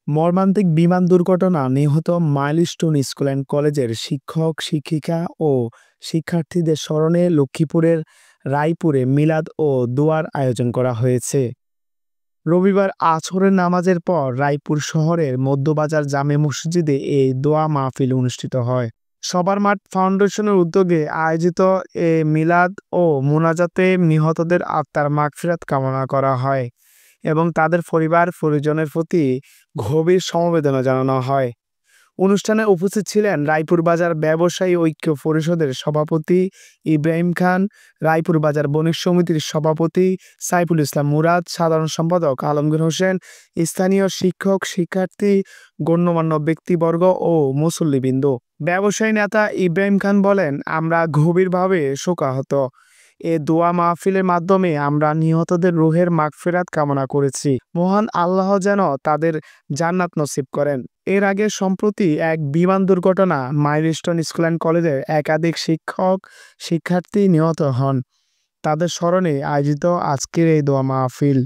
মর্মান্তিক বিমান দুর্ঘটনা নিহত মাইলস্টোন স্কুল অ্যান্ড কলেজের শিক্ষক শিক্ষিকা ও শিক্ষার্থীদের স্মরণে লক্ষ্মীপুরের রায়পুরে মিলাদ ও দোয়ার আয়োজন করা হয়েছে। রবিবার আসরের নামাজের পর রায়পুর শহরের মধ্যবাজার জামে মসজিদে এই দোয়া মাহফিল অনুষ্ঠিত হয়। সবার মাঠ ফাউন্ডেশনের উদ্যোগে আয়োজিত এ মিলাদ ও মোনাজাতে নিহতদের আত্মার মাগফিরাত কামনা করা হয় এবং তাদের পরিবার পরিজনের প্রতি গভীর সমবেদনা জানানো হয়। অনুষ্ঠানে উপস্থিত ছিলেন রায়পুর বাজার ব্যবসায়ী ঐক্য পরিষদের সভাপতি ইব্রাহিম খান, রায়পুর বাজার বণিক সমিতির সভাপতি সাইফুল ইসলাম মুরাদ, সাধারণ সম্পাদক আলমগীর হোসেন, স্থানীয় শিক্ষক শিক্ষার্থী, গণ্যমান্য ব্যক্তিবর্গ ও মুসল্লিবৃন্দ। ব্যবসায়ী নেতা ইব্রাহিম খান বলেন, আমরা গভীরভাবে শোকাহত। এ দোয়া মাহফিলের মাধ্যমে আমরা নিহতদের রুহের মাগফিরাত কামনা করেছি। মহান আল্লাহ যেন তাদের জান্নাত নসিব করেন। এর আগে সম্প্রতি এক বিমান দুর্ঘটনা মাইলস্টোন স্কুল অ্যান্ড কলেজের একাধিক শিক্ষক শিক্ষার্থী নিহত হন। তাদের স্মরণে আয়োজিত আজকের এই দোয়া মাহফিল।